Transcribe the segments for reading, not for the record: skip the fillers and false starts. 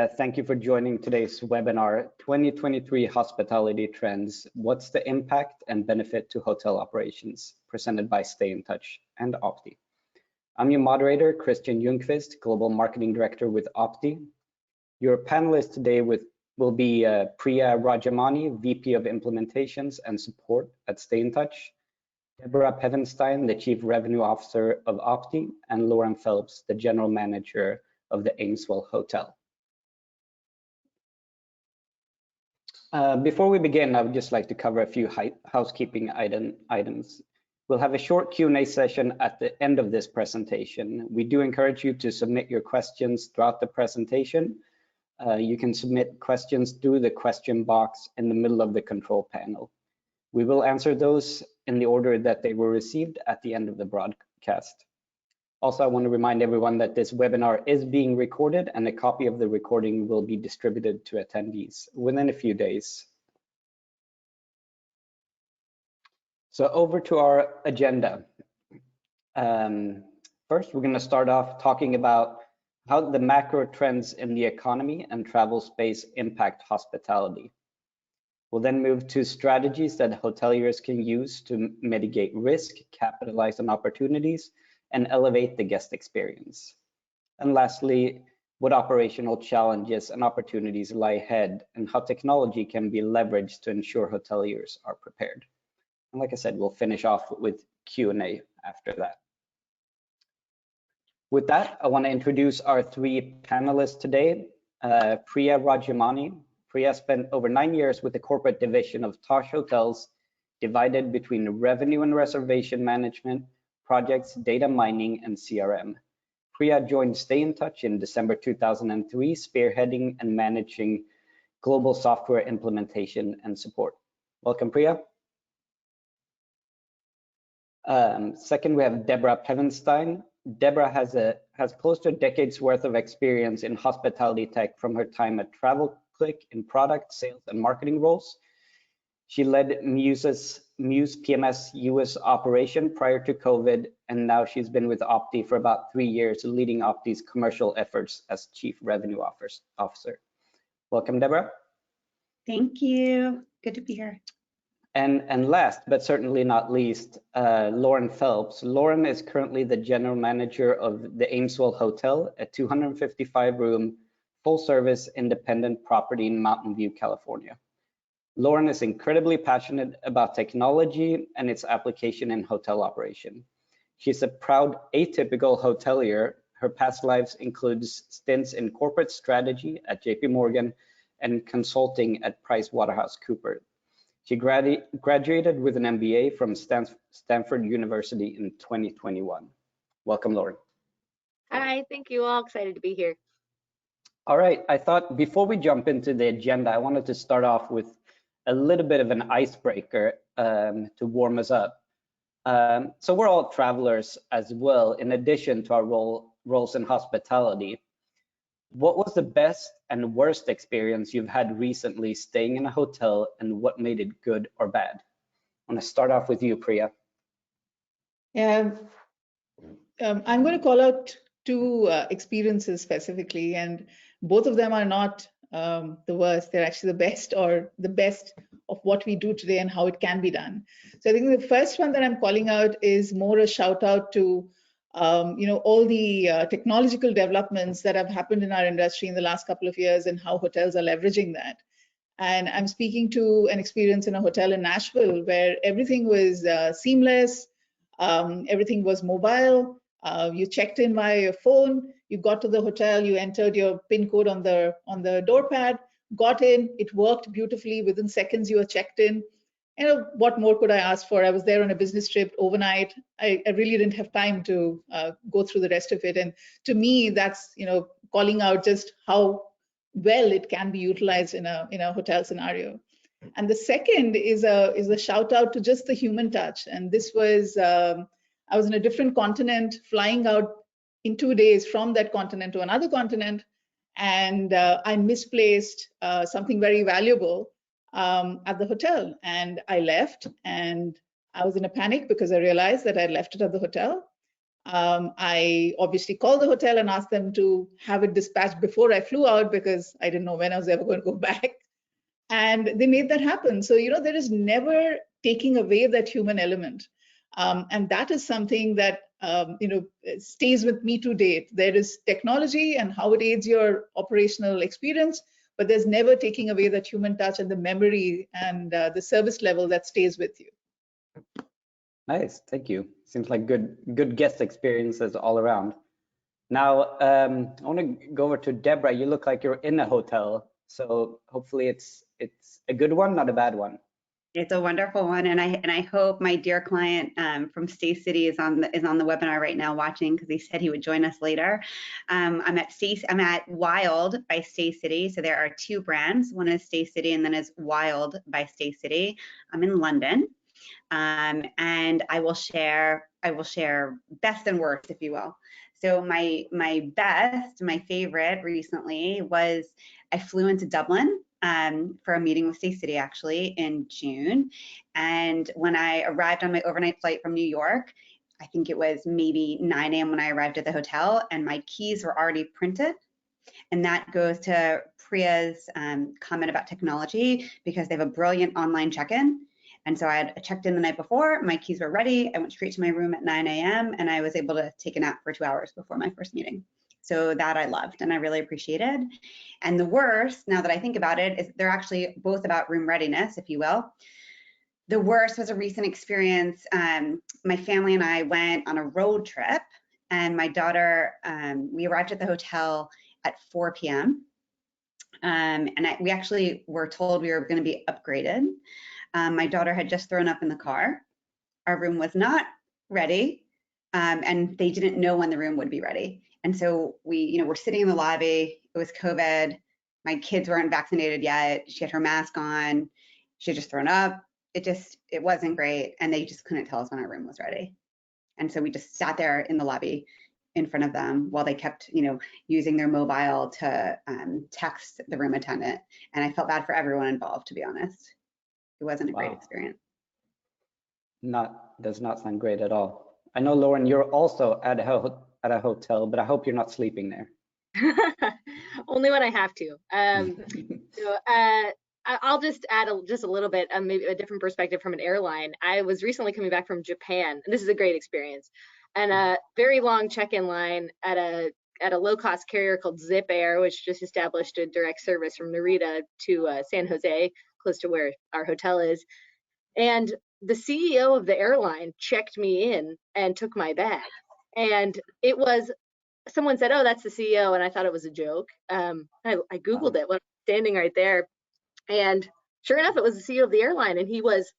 Thank you for joining today's webinar, 2023 Hospitality Trends, What's the Impact and Benefit to Hotel Operations, presented by Stayntouch and Optii. I'm your moderator, Christian Ljungqvist, Global Marketing Director with Optii. Your panelists today will be Priya Rajamani, VP of Implementations and Support at Stayntouch, Deborah Pevenstein, the Chief Revenue Officer of Optii, and Lauren Phelps, the General Manager of the Ameswell Hotel. Before we begin, I would just like to cover a few housekeeping items. We'll have a short Q&A session at the end of this presentation. We do encourage you to submit your questions throughout the presentation. You can submit questions through the question box in the middle of the control panel. We will answer those in the order that they were received at the end of the broadcast. Also, I want to remind everyone that this webinar is being recorded and a copy of the recording will be distributed to attendees within a few days. So over to our agenda. First, we're going to start off talking about how the macro trends in the economy and travel space impact hospitality. We'll then move to strategies that hoteliers can use to mitigate risk, capitalize on opportunities, and elevate the guest experience. And lastly, what operational challenges and opportunities lie ahead and how technology can be leveraged to ensure hoteliers are prepared. And like I said, we'll finish off with Q&A after that. With that, I want to introduce our three panelists today. Priya Rajamani. Priya spent over 9 years with the corporate division of Taj Hotels, divided between revenue and reservation management, projects, data mining, and CRM. Priya joined Stayntouch in December 2003, spearheading and managing global software implementation and support. Welcome, Priya. Second, we have Deborah Pevenstein. Deborah has close to a decade's worth of experience in hospitality tech from her time at TravelClick in product, sales, and marketing roles. She led Muse PMS US operation prior to COVID, and now she's been with Optii for about 3 years, leading Optii's commercial efforts as Chief Revenue Officer. Welcome, Deborah. Thank you. Good to be here. And last, but certainly not least, Lauren Phelps. Lauren is currently the General Manager of the Ameswell Hotel, a 255-room, full-service independent property in Mountain View, California. Lauren is incredibly passionate about technology and its application in hotel operation. She's a proud atypical hotelier. Her past lives includes stints in corporate strategy at JP Morgan and consulting at PricewaterhouseCoopers. She graduated with an MBA from Stanford University in 2021. Welcome, Lauren. Hi, thank you all. Excited to be here. All right, I thought before we jump into the agenda, I wanted to start off with a little bit of an icebreaker to warm us up. So we're all travelers as well, in addition to our roles in hospitality. What was the best and worst experience you've had recently staying in a hotel, and what made it good or bad? I want to start off with you, Priya. I'm going to call out two experiences specifically, and both of them are not the worst. They're actually the best, or the best of what we do today and how it can be done. So I think the first one that I'm calling out is more a shout out to all the technological developments that have happened in our industry in the last couple of years and how hotels are leveraging that. And I'm speaking to an experience in a hotel in Nashville where everything was seamless, everything was mobile. You checked in via your phone, you got to the hotel, you entered your PIN code on the door pad, got in, it worked beautifully. Within seconds, you were checked in. What more could I ask for? I was there on a business trip overnight. I really didn't have time to go through the rest of it. And to me, that's calling out just how well it can be utilized in a hotel scenario. And the second is a shout out to just the human touch. And this was I was in a different continent, flying out in 2 days from that continent to another continent, and I misplaced something very valuable at the hotel, and I left, and I was in a panic because I realized that I left it at the hotel. I obviously called the hotel and asked them to have it dispatched before I flew out because I didn't know when I was ever going to go back. And they made that happen. So, there is never taking away that human element. And that is something that, stays with me to date. There is technology and how it aids your operational experience, but there's never taking away that human touch and the memory and the service level that stays with you. Nice, thank you. Seems like good guest experiences all around. Now, I want to go over to Deborah. You look like you're in a hotel, so hopefully it's a good one, not a bad one. It's a wonderful one, and I hope my dear client from Stay City is on the webinar right now watching, because he said he would join us later. I'm at Wild by Stay City, so there are two brands. One is Stay City, and then is Wild by Stay City. I'm in London, and I will share best and worst, if you will. So my favorite recently was I flew into Dublin for a meeting with Stay City actually in June. And when I arrived on my overnight flight from New York, I think it was maybe 9 a.m. when I arrived at the hotel, and my keys were already printed. And that goes to Priya's comment about technology, because they have a brilliant online check-in. And so I had checked in the night before, my keys were ready, I went straight to my room at 9 a.m. and I was able to take a nap for 2 hours before my first meeting. So that I loved and I really appreciated. And the worst, now that I think about it, is they're actually both about room readiness, if you will. The worst was a recent experience. My family and I went on a road trip, and my daughter, we arrived at the hotel at 4 p.m. We actually were told we were going to be upgraded. My daughter had just thrown up in the car. Our room was not ready, and they didn't know when the room would be ready. And so we, we're sitting in the lobby. It was COVID. My kids weren't vaccinated yet. She had her mask on. She had just thrown up. It wasn't great, and they just couldn't tell us when our room was ready. And so we just sat there in the lobby in front of them while they kept, using their mobile to text the room attendant. And I felt bad for everyone involved, to be honest. It wasn't a great experience. Does not sound great at all. I know, Lauren, you're also at a hotel, but I hope you're not sleeping there. Only when I have to. I'll just add just a little bit, maybe a different perspective from an airline. I was recently coming back from Japan, and this is a great experience. And a very long check-in line at a low-cost carrier called Zip Air, which just established a direct service from Narita to San Jose, close to where our hotel is. And the CEO of the airline checked me in and took my bag. And it was, someone said, "Oh, that's the CEO," and I thought it was a joke. I Googled it when I was standing right there. And sure enough, it was the CEO of the airline, and he was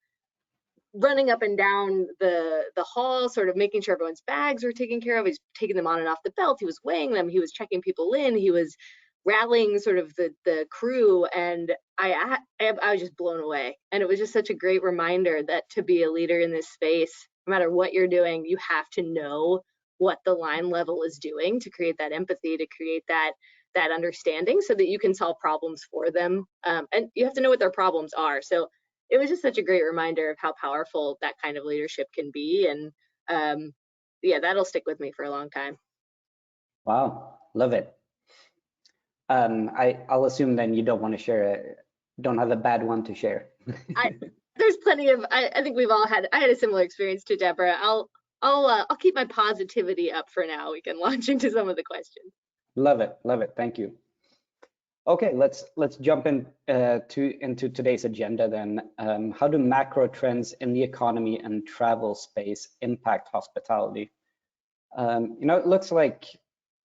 running up and down the hall, sort of making sure everyone's bags were taken care of. He's taking them on and off the belt. He was weighing them. He was checking people in. He was rallying sort of the crew, and I was just blown away. And it was just such a great reminder that to be a leader in this space, no matter what you're doing, you have to know what the line level is doing to create that empathy, to create that understanding, so that you can solve problems for them. And you have to know what their problems are. So it was just such a great reminder of how powerful that kind of leadership can be. And yeah, that'll stick with me for a long time. Wow, love it. I'll assume then you don't want to share don't have a bad one to share. There's plenty of, I think I had a similar experience to Deborah. I'll keep my positivity up for now. We can launch into some of the questions. Love it, thank you. Okay, let's jump into today's agenda then. How do macro trends in the economy and travel space impact hospitality? It looks like,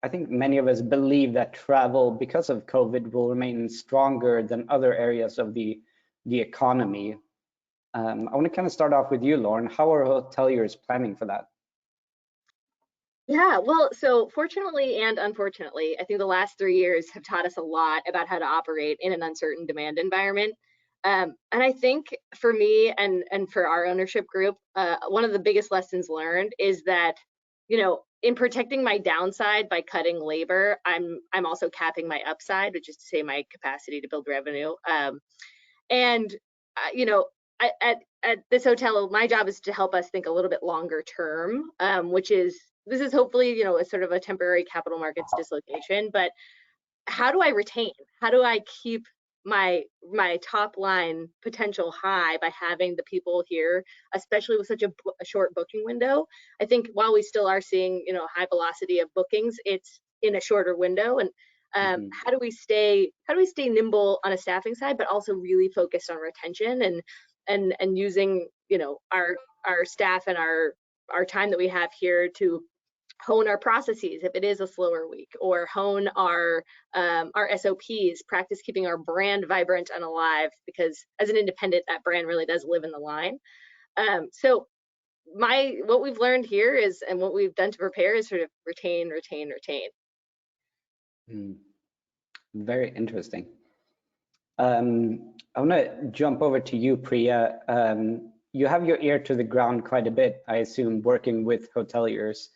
I think many of us believe that travel, because of COVID, will remain stronger than other areas of the economy. I want to kind of start off with you, Lauren. How are hoteliers planning for that? Yeah, well, so fortunately and unfortunately, I think the last 3 years have taught us a lot about how to operate in an uncertain demand environment. And I think for me and for our ownership group, one of the biggest lessons learned is that, in protecting my downside by cutting labor, I'm also capping my upside, which is to say my capacity to build revenue. At this hotel, my job is to help us think a little bit longer term, which is this is hopefully, a sort of a temporary capital markets dislocation, but how do I retain? How do I keep my top line potential high by having the people here, especially with such a short booking window? I think while we still are seeing, high velocity of bookings, it's in a shorter window. And how do we stay nimble on a staffing side, but also really focused on retention and using, our staff and our time that we have here to hone our processes if it is a slower week, or hone our SOPs, practice keeping our brand vibrant and alive, because as an independent, that brand really does live in the line. So what we've learned here is, and what we've done to prepare, is sort of retain. Very interesting. I want to jump over to you, Priya. You have your ear to the ground quite a bit, I assume, working with hoteliers.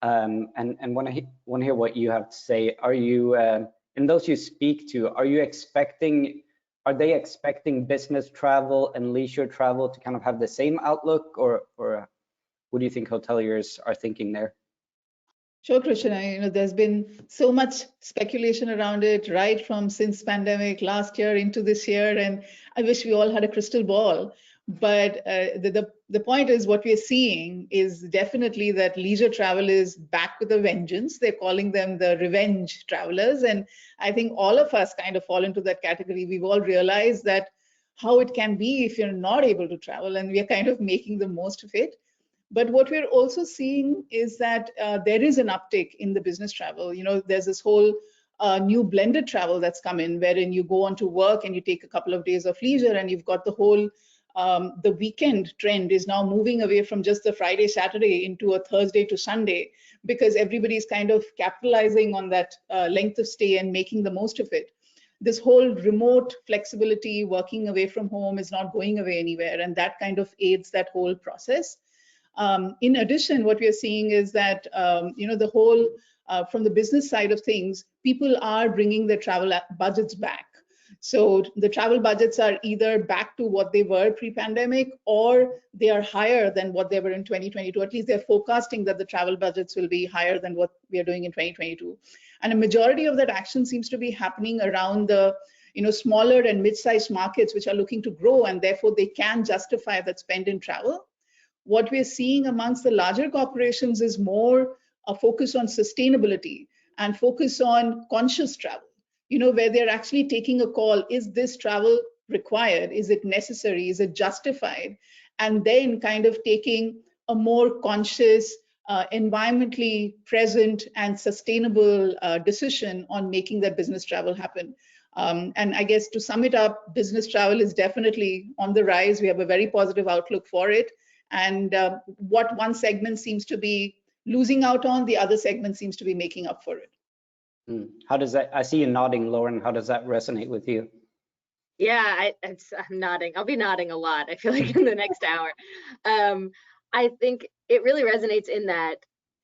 And want to hear what you have to say. Are you, in those you speak to, are they expecting business travel and leisure travel to kind of have the same outlook, or what do you think hoteliers are thinking there? Sure, Christian. There's been so much speculation around it, right from since pandemic last year into this year, and I wish we all had a crystal ball. But the point is, what we're seeing is definitely that leisure travel is back with a vengeance. They're calling them the revenge travelers, and I think all of us kind of fall into that category. We've all realized that how it can be if you're not able to travel, and we are kind of making the most of it. But what we're also seeing is that there is an uptick in the business travel. There's this whole new blended travel that's come in, wherein you go on to work and you take a couple of days of leisure, and you've got the whole the weekend trend is now moving away from just the Friday, Saturday into a Thursday to Sunday, because everybody's kind of capitalizing on that length of stay and making the most of it. This whole remote flexibility, working away from home, is not going away anywhere, and that kind of aids that whole process. In addition, what we are seeing is that, the whole, from the business side of things, people are bringing their travel budgets back. So the travel budgets are either back to what they were pre-pandemic, or they are higher than what they were in 2022. At least they're forecasting that the travel budgets will be higher than what we are doing in 2022. And a majority of that action seems to be happening around the smaller and mid-sized markets, which are looking to grow, and therefore they can justify that spend in travel. What we're seeing amongst the larger corporations is more a focus on sustainability and focus on conscious travel, where they're actually taking a call. Is this travel required? Is it necessary? Is it justified? And then kind of taking a more conscious, environmentally present and sustainable decision on making that business travel happen. And I guess to sum it up, business travel is definitely on the rise. We have a very positive outlook for it. And what one segment seems to be losing out on, the other segment seems to be making up for it. How does that, I see you nodding, Lauren, how does that resonate with you? Yeah, I'm nodding. I'll be nodding a lot, I feel like, in the next hour. I think it really resonates in that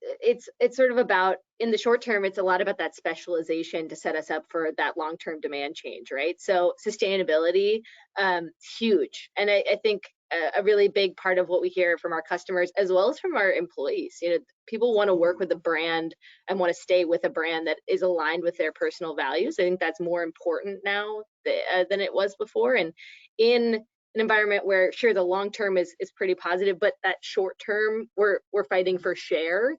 it's sort of about, in the short term, it's a lot about that specialization to set us up for that long-term demand change, right? So sustainability, huge. And I think a really big part of what we hear from our customers, as well as from our employees, people want to work with a brand and want to stay with a brand that is aligned with their personal values. I think that's more important now than it was before. And in an environment where, sure, the long term is pretty positive, but that short term, we're fighting for share.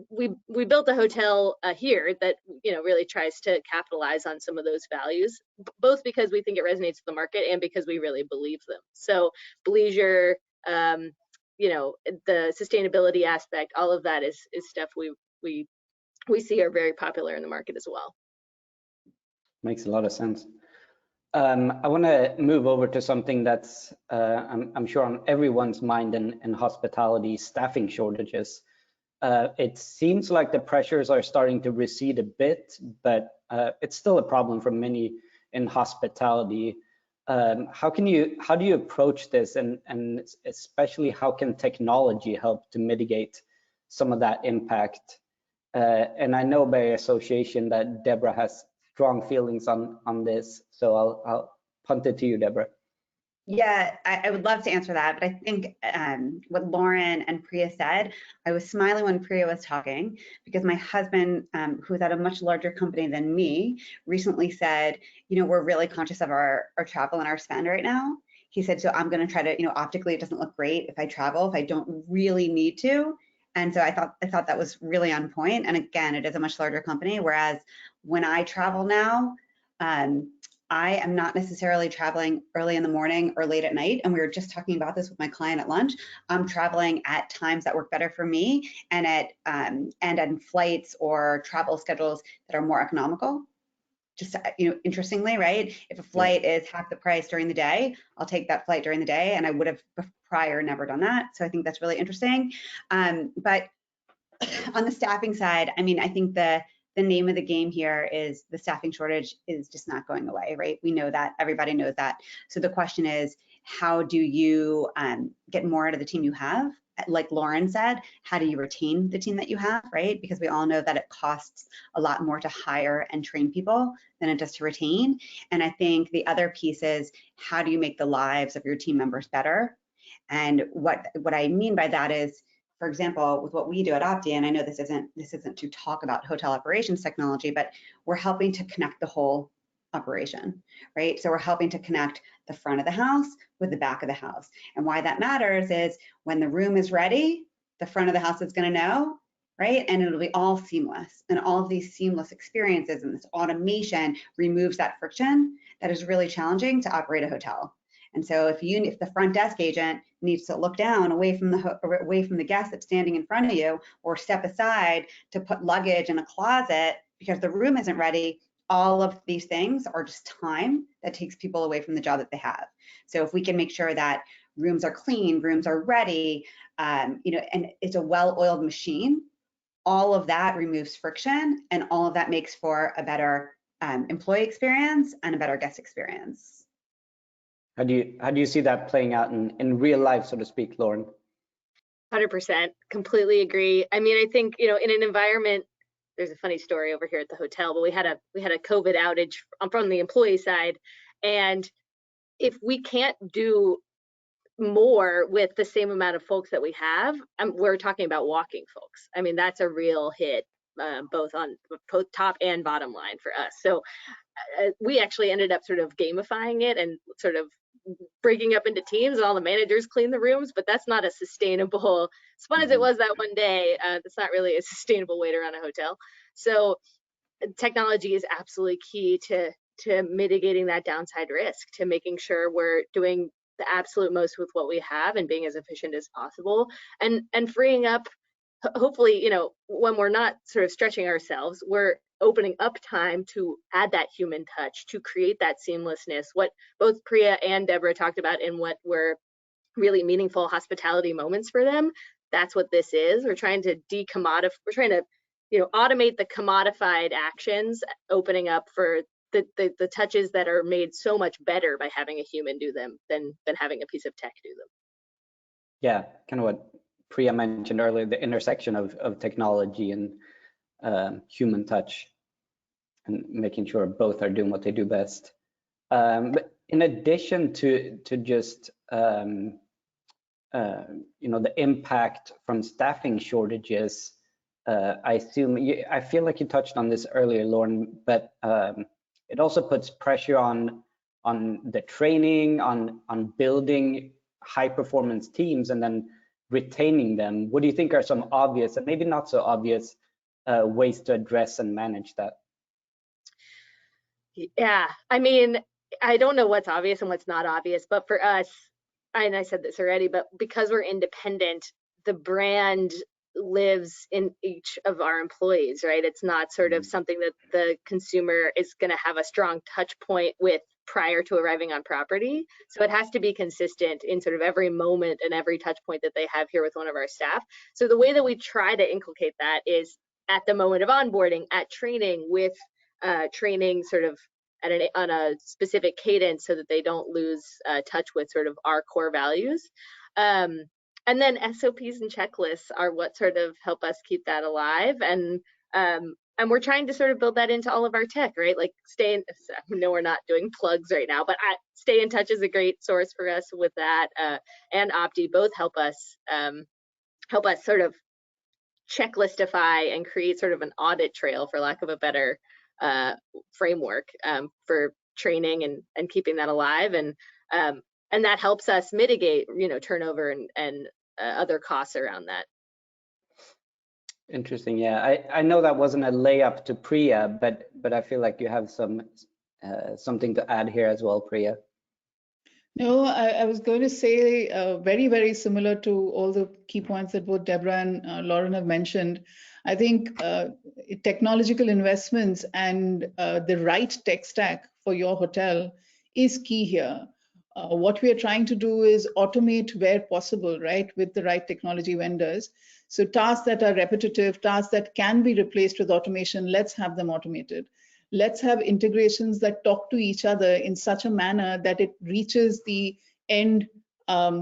We built a hotel here that really tries to capitalize on some of those values, both because we think it resonates with the market and because we really believe them. So leisure, the sustainability aspect, all of that is stuff we see are very popular in the market as well. Makes a lot of sense. I want to move over to something that's I'm sure on everyone's mind in hospitality: staffing shortages. It seems like the pressures are starting to recede a bit, but it's still a problem for many in hospitality. How do you approach this, and especially how can technology help to mitigate some of that impact? And I know by association that Deborah has strong feelings on this, so I'll punt it to you, Deborah. Yeah, I would love to answer that, but I think what Lauren and Priya said, I was smiling when Priya was talking because my husband, who's at a much larger company than me, recently said, we're really conscious of our travel and our spend right now. He said, so I'm going to try to, optically it doesn't look great if I travel, if I don't really need to. And so I thought that was really on point. And again, it is a much larger company, whereas when I travel now, I am not necessarily traveling early in the morning or late at night. And we were just talking about this with my client at lunch. I'm traveling at times that work better for me and at flights or travel schedules that are more economical. Just, interestingly, right? If a flight is half the price during the day, I'll take that flight during the day. And I would have prior never done that. So I think that's really interesting. But on the staffing side, I mean, I think the name of the game here is the staffing shortage is just not going away, right? We know that, everybody knows that. So the question is, how do you get more out of the team you have? Like Lauren said, how do you retain the team that you have, right? Because we all know that it costs a lot more to hire and train people than it does to retain. And I think the other piece is, how do you make the lives of your team members better? And what I mean by that is, for example, with what we do at Optii, and I know this isn't to talk about hotel operations technology, but we're helping to connect the whole operation, right? So we're helping to connect the front of the house with the back of the house. And why that matters is when the room is ready, the front of the house is going to know, right? And it'll be all seamless. And all of these seamless experiences and this automation removes that friction that is really challenging to operate a hotel. And so if the front desk agent needs to look down away from the guest that's standing in front of you, or step aside to put luggage in a closet because the room isn't ready, all of these things are just time that takes people away from the job that they have. So if we can make sure that rooms are clean, rooms are ready, and it's a well-oiled machine, all of that removes friction, and all of that makes for a better employee experience and a better guest experience. How do you see that playing out in real life, so to speak, Lauren? 100%, completely agree. I mean, I think, in an environment, there's a funny story over here at the hotel, but we had a COVID outage from the employee side. And if we can't do more with the same amount of folks that we have, we're talking about walking folks. I mean, that's a real hit, both on top and bottom line for us. So we actually ended up sort of gamifying it and sort of breaking up into teams, and all the managers clean the rooms, but that's not a sustainable, as fun as it was that one day, that's not really a sustainable way to run a hotel. So technology is absolutely key to mitigating that downside risk, to making sure we're doing the absolute most with what we have and being as efficient as possible, and freeing up, hopefully, when we're not sort of stretching ourselves, we're opening up time to add that human touch, to create that seamlessness, what both Priya and Deborah talked about in what were really meaningful hospitality moments for them. That's what this is. We're trying to automate the commodified actions, opening up for the touches that are made so much better by having a human do them than having a piece of tech do them. Yeah, kind of what Priya mentioned earlier, the intersection of technology and human touch, and making sure both are doing what they do best. But in addition to just the impact from staffing shortages, I feel like you touched on this earlier, Lauren, but it also puts pressure on the training, on building high performance teams and then retaining them. What do you think are some obvious and maybe not so obvious ways to address and manage that? Yeah, I mean, I don't know what's obvious and what's not obvious, but for us, and I said this already, but because we're independent, the brand lives in each of our employees, right? It's not sort of something that the consumer is going to have a strong touch point with prior to arriving on property. So it has to be consistent in sort of every moment and every touch point that they have here with one of our staff. So the way that we try to inculcate that is at the moment of onboarding, at training, with training sort of on a specific cadence so that they don't lose touch with sort of our core values. And then SOPs and checklists are what sort of help us keep that alive. And we're trying to sort of build that into all of our tech, right? Like no, we're not doing plugs right now, but Stayntouch is a great source for us with that, and Optii both help us sort of checklistify and create sort of an audit trail, for lack of a better framework, for training and keeping that alive, and that helps us mitigate, turnover and other costs around that. Interesting. Yeah, I know that wasn't a layup to Priya, but I feel like you have something to add here as well, Priya. No, I was going to say very, very similar to all the key points that both Deborah and Lauren have mentioned. I think technological investments and the right tech stack for your hotel is key here. What we are trying to do is automate where possible, right, with the right technology vendors. So tasks that are repetitive, tasks that can be replaced with automation, let's have them automated. Let's have integrations that talk to each other in such a manner that it reaches the end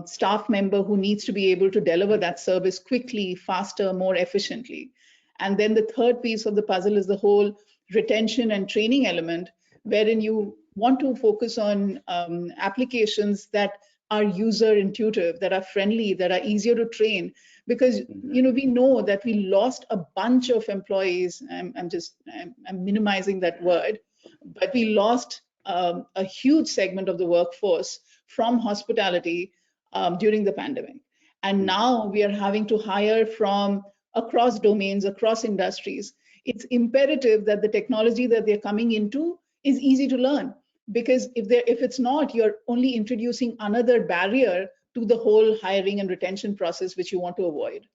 staff member who needs to be able to deliver that service quickly, faster, more efficiently. And then the third piece of the puzzle is the whole retention and training element, wherein you want to focus on applications that are user intuitive, that are friendly, that are easier to train. Because we know that we lost a bunch of employees. I'm minimizing that word, but we lost a huge segment of the workforce from hospitality during the pandemic. And now we are having to hire from across domains, across industries. It's imperative that the technology that they're coming into is easy to learn, because if it's not, you're only introducing another barrier to the whole hiring and retention process, which you want to avoid.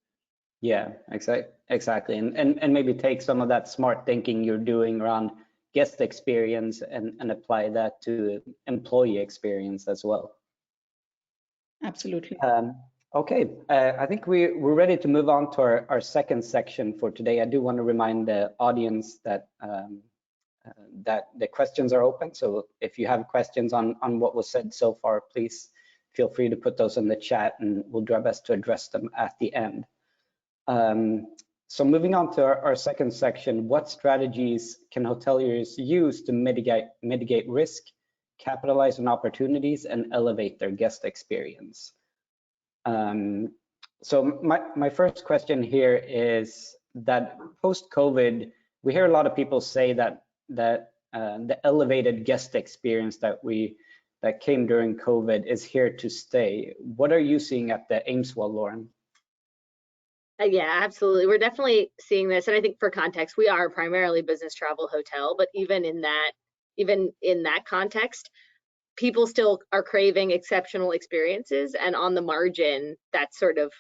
Yeah, exactly. And maybe take some of that smart thinking you're doing around guest experience and apply that to employee experience as well. Absolutely. Okay, I think we're ready to move on to our second section for today. I do want to remind the audience that that the questions are open. So if you have questions on what was said so far, please feel free to put those in the chat and we'll do our best to address them at the end. So moving on to our second section, what strategies can hoteliers use to mitigate risk, capitalize on opportunities, and elevate their guest experience? So my first question here is that post-COVID, we hear a lot of people say that the elevated guest experience that came during COVID is here to stay. What are you seeing at the Ameswell, Lauren? Yeah, absolutely. We're definitely seeing this. And I think for context, we are primarily business travel hotel, but even in that context, people still are craving exceptional experiences. And on the margin, that's sort of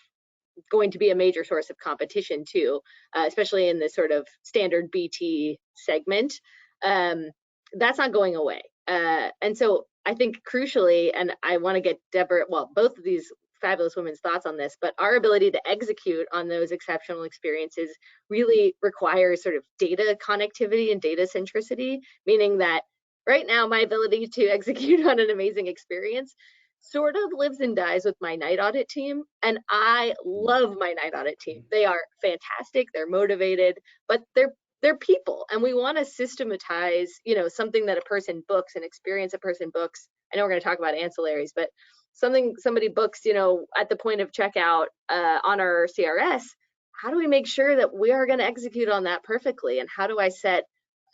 going to be a major source of competition too, especially in this sort of standard BT segment. That's not going away. And so I think crucially, and I want to get Deborah, well, both of these fabulous women's thoughts on this, but our ability to execute on those exceptional experiences really requires sort of data connectivity and data centricity, meaning that right now my ability to execute on an amazing experience sort of lives and dies with my night audit team. And I love my night audit team. They are fantastic, they're motivated, but they're people, and we want to systematize, something that a person books, an experience a person books. I know we're going to talk about ancillaries, but something somebody books, at the point of checkout on our CRS. How do we make sure that we are going to execute on that perfectly? And how do I set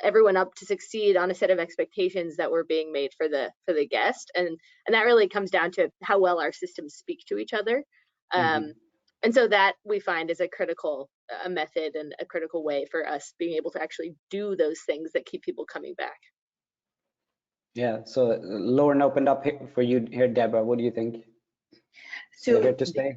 everyone up to succeed on a set of expectations that were being made for the guest? And that really comes down to how well our systems speak to each other. And so that we find is a critical method and a critical way for us being able to actually do those things that keep people coming back. Yeah, so Lauren opened up for you here, Deborah. What do you think? So here to stay?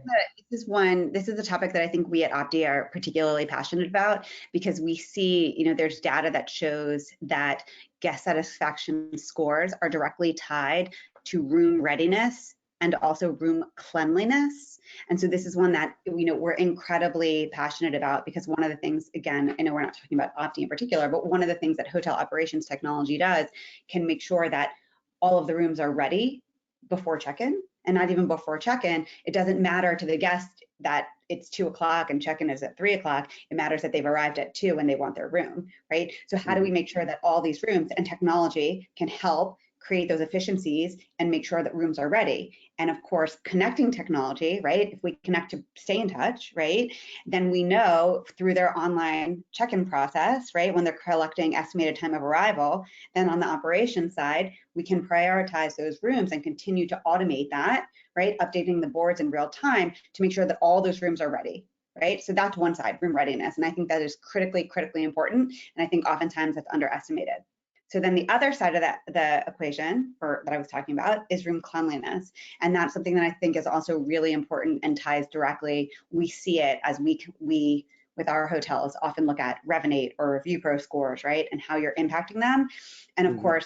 this is a topic that I think we at Optii are particularly passionate about, because we see, there's data that shows that guest satisfaction scores are directly tied to room readiness and also room cleanliness. And so this is one that, we're incredibly passionate about, because one of the things, again, I know we're not talking about Optii in particular, but one of the things that hotel operations technology does can make sure that all of the rooms are ready before check-in. And not even before check-in, it doesn't matter to the guest that it's 2 o'clock and check-in is at 3 o'clock. It matters that they've arrived at 2 and they want their room, right? So how do we make sure that all these rooms, and technology can help create those efficiencies and make sure that rooms are ready? And of course, connecting technology, right? If we connect to Stayntouch, right, then we know through their online check-in process, right, when they're collecting estimated time of arrival, then on the operations side, we can prioritize those rooms and continue to automate that, right, updating the boards in real time to make sure that all those rooms are ready, right? So that's one side, room readiness. And I think that is critically important. And I think oftentimes that's underestimated. So then the other side of the equation that I was talking about is room cleanliness. And that's something that I think is also really important and ties directly. We see it as we with our hotels often look at Revenate or ReviewPro scores, right? And how you're impacting them. And of course,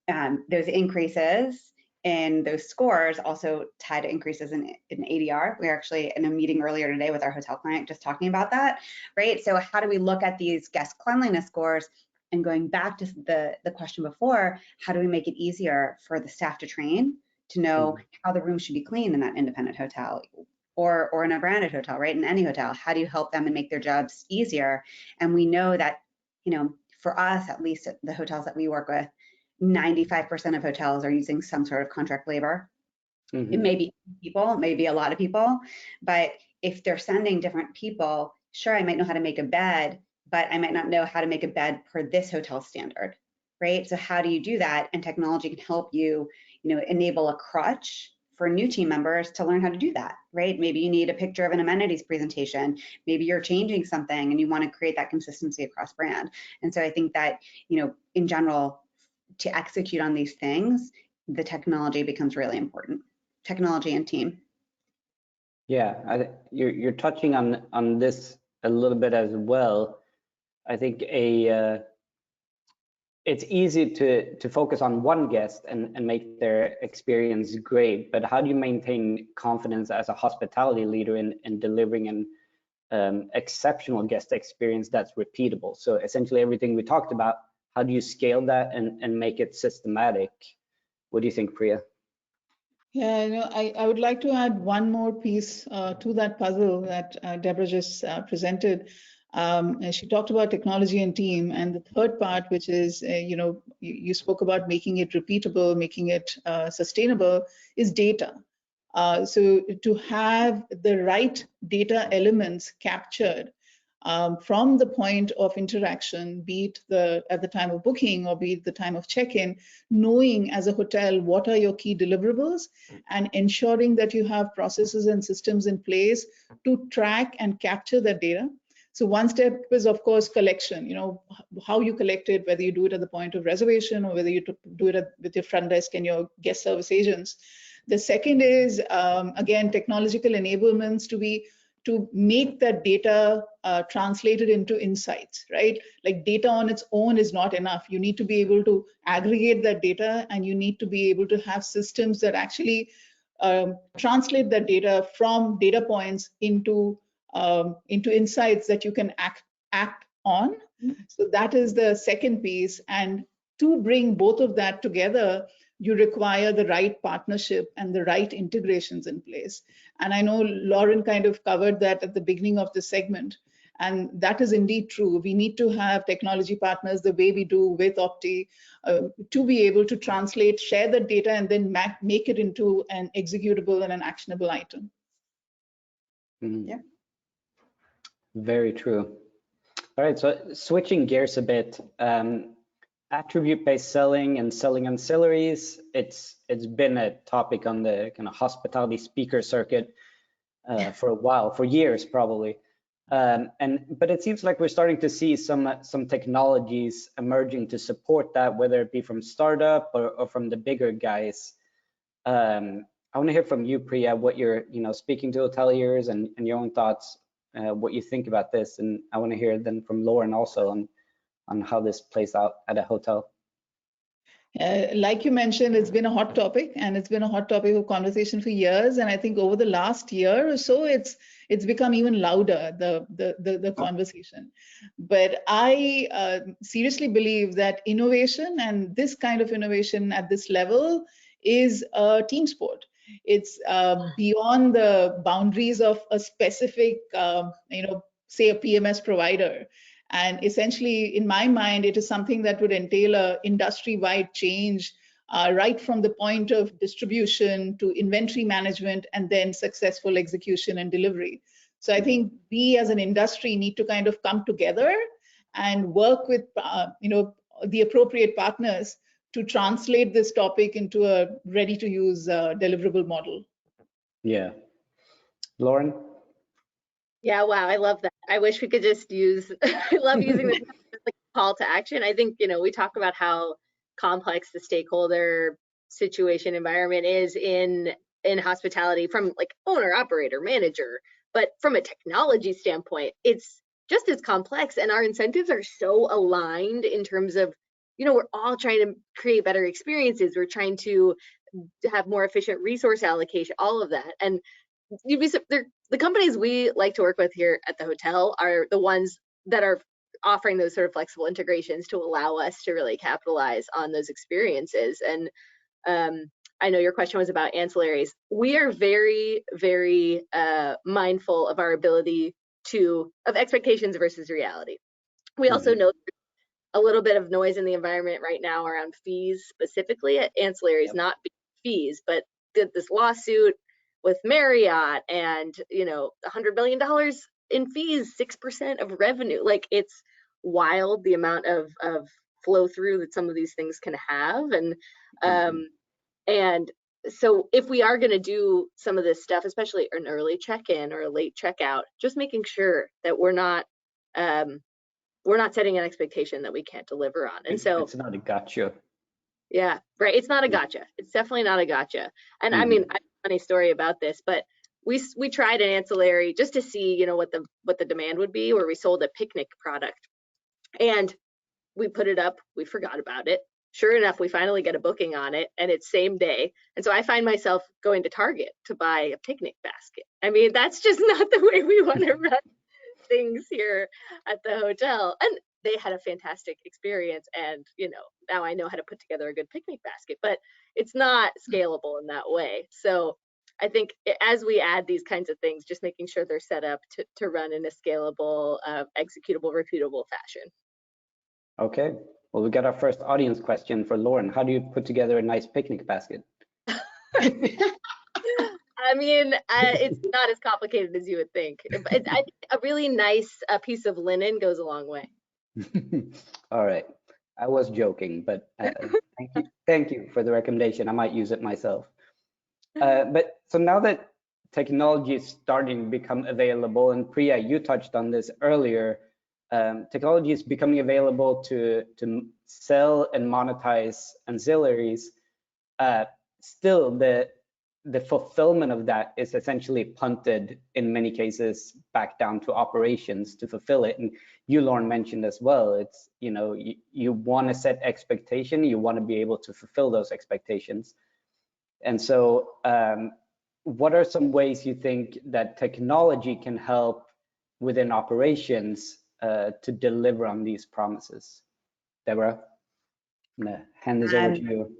those increases in those scores also tie to increases in ADR. We were actually in a meeting earlier today with our hotel client just talking about that, right? So how do we look at these guest cleanliness scores? And going back to the question before, how do we make it easier for the staff to train, to know how the room should be clean in that independent hotel or in a branded hotel, right? In any hotel, how do you help them and make their jobs easier? And we know that, you know, for us, at least at the hotels that we work with, 95% of hotels are using some sort of contract labor. It may be people, maybe a lot of people, but if they're sending different people, sure, I might know how to make a bed, but I might not know how to make a bed per this hotel standard, right? So how do you do that? And technology can help you, you know, enable a crutch for new team members to learn how to do that, right? Maybe you need a picture of an amenities presentation. Maybe you're changing something and you want to create that consistency across brand. And so I think that, you know, in general, to execute on these things, the technology becomes really important. Technology and team. Yeah, you're touching on this a little bit as well. I think it's easy to focus on one guest and make their experience great, but how do you maintain confidence as a hospitality leader in delivering an exceptional guest experience that's repeatable? So essentially everything we talked about, how do you scale that and make it systematic? What do you think, Priya? Yeah, you know, I would like to add one more piece to that puzzle that Deborah just presented. And she talked about technology and team, and the third part, which is, you know, you spoke about making it repeatable, making it sustainable, is data. So to have the right data elements captured from the point of interaction, be it at the time of booking or be it the time of check-in, knowing as a hotel what are your key deliverables and ensuring that you have processes and systems in place to track and capture that data. So one step is, of course, collection, you know, how you collect it, whether you do it at the point of reservation or whether you do it with your front desk and your guest service agents. The second is, again, technological enablements to make that data translated into insights, right? Like data on its own is not enough. You need to be able to aggregate that data, and you need to be able to have systems that actually translate that data from data points into insights that you can act on. So that is the second piece. And to bring both of that together, you require the right partnership and the right integrations in place. And I know Lauren kind of covered that at the beginning of the segment. And that is indeed true. We need to have technology partners the way we do with Optii to be able to translate, share the data, and then make it into an executable and an actionable item. Yeah. Very true. All right, so switching gears a bit, attribute-based selling and selling ancillaries, it's been a topic on the kind of hospitality speaker circuit for a while, for years probably. But it seems like we're starting to see some technologies emerging to support that, whether it be from startup or from the bigger guys. I want to hear from you, Priya, what you're speaking to hoteliers and your own thoughts, what you think about this, and I want to hear then from Lauren also on how this plays out at a hotel. Like you mentioned, it's been a hot topic, and it's been a hot topic of conversation for years. And I think over the last year or so, it's become even louder, the conversation. But I seriously believe that innovation, and this kind of innovation at this level, is a team sport. It's beyond the boundaries of a specific, say a PMS provider. And essentially, in my mind, it is something that would entail a industry-wide change, right from the point of distribution to inventory management and then successful execution and delivery. So I think we as an industry need to kind of come together and work with the appropriate partners to translate this topic into a ready-to-use deliverable model. Yeah. Lauren? Yeah, wow, I love that. I wish we could just use, I love using this as like a call to action. I think, we talk about how complex the stakeholder situation environment is in hospitality from like owner, operator, manager, but from a technology standpoint, it's just as complex, and our incentives are so aligned in terms of, we're all trying to create better experiences. We're trying to have more efficient resource allocation, all of that. And the companies we like to work with here at the hotel are the ones that are offering those sort of flexible integrations to allow us to really capitalize on those experiences. And I know your question was about ancillaries. We are very, very mindful of our ability of expectations versus reality. We also know a little bit of noise in the environment right now around fees, specifically at ancillaries, not fees, but this lawsuit with Marriott and, $100 million in fees, 6% of revenue. Like, it's wild the amount of flow through that some of these things can have. And so if we are going to do some of this stuff, especially an early check-in or a late checkout, just making sure that we're not setting an expectation that we can't deliver on. And so it's not a gotcha. Yeah, right. It's not a gotcha. It's definitely not a gotcha. And I mean, I have a funny story about this, but we tried an ancillary just to see, what the demand would be, where we sold a picnic product, and we put it up. We forgot about it. Sure enough, we finally get a booking on it, and it's same day. And so I find myself going to Target to buy a picnic basket. I mean, that's just not the way we want to run things here at the hotel. And they had a fantastic experience, and now I know how to put together a good picnic basket, but it's not scalable in that way. So I think as we add these kinds of things, just making sure they're set up to run in a scalable, executable, repeatable fashion. Okay, well, we got our first audience question for Lauren. How do you put together a nice picnic basket? I mean, it's not as complicated as you would think. I think a really nice piece of linen goes a long way. All right, I was joking, but thank you for the recommendation. I might use it myself. But so now that technology is starting to become available, and Priya, you touched on this earlier, technology is becoming available to sell and monetize ancillaries. Still, the fulfillment of that is essentially punted in many cases back down to operations to fulfill it. And you, Lauren, mentioned as well, it's, you want to set expectation, you want to be able to fulfill those expectations. And so what are some ways you think that technology can help within operations to deliver on these promises? Deborah, I'm gonna hand this over to you.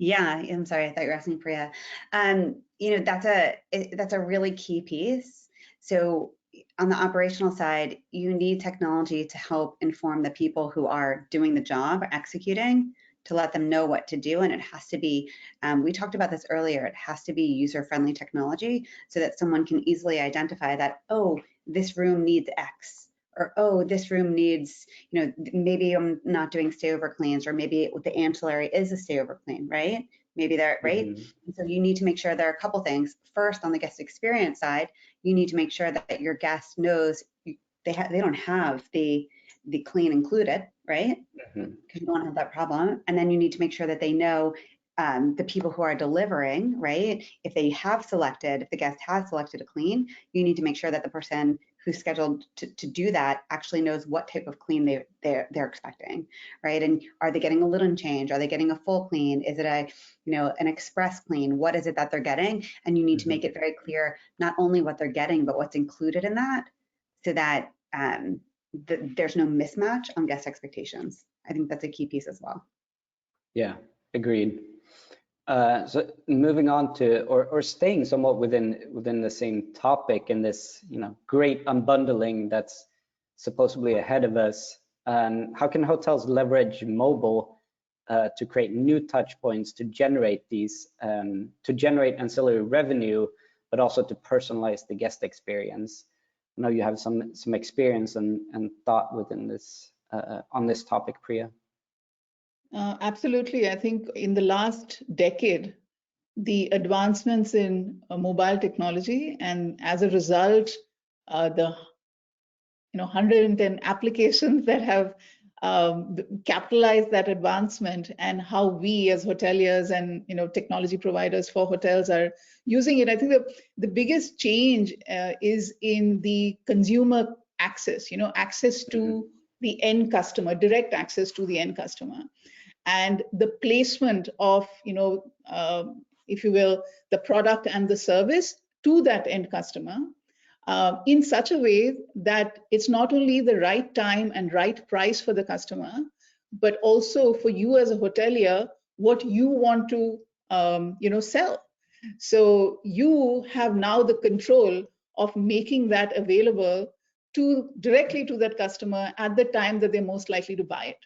Yeah, I'm sorry, I thought you were asking Priya. That's a really key piece. So on the operational side, you need technology to help inform the people who are doing the job, executing, to let them know what to do. And it has to be, we talked about this earlier, it has to be user-friendly technology so that someone can easily identify that, oh, this room needs X. Or, oh, this room needs, maybe I'm not doing stayover cleans, or maybe the ancillary is a stayover clean, right? Maybe they're, right? And so you need to make sure there are a couple things. First, on the guest experience side, you need to make sure that your guest knows they don't have the clean included, right? Because you don't want to have that problem. And then you need to make sure that they know the people who are delivering, right? If the guest has selected a clean, you need to make sure that the person who's scheduled to do that actually knows what type of clean they're expecting, right? And are they getting a linen change? Are they getting a full clean? Is it an express clean? What is it that they're getting? And you need to make it very clear not only what they're getting, but what's included in that, so that there's no mismatch on guest expectations. I think that's a key piece as well. Yeah, agreed. So moving on to, or staying somewhat within the same topic in this, great unbundling that's supposedly ahead of us. How can hotels leverage mobile to create new touch points to generate ancillary revenue, but also to personalize the guest experience? I know you have some experience and thought within this on this topic, Priya. Absolutely. I think in the last decade, the advancements in mobile technology, and as a result, the 110 applications that have capitalized that advancement, and how we as hoteliers and technology providers for hotels are using it. I think the biggest change is in the consumer access, access to the end customer, direct access to the end customer, and the placement of, if you will, the product and the service to that end customer in such a way that it's not only the right time and right price for the customer, but also for you as a hotelier, what you want to, sell. So you have now the control of making that available directly to that customer at the time that they're most likely to buy it.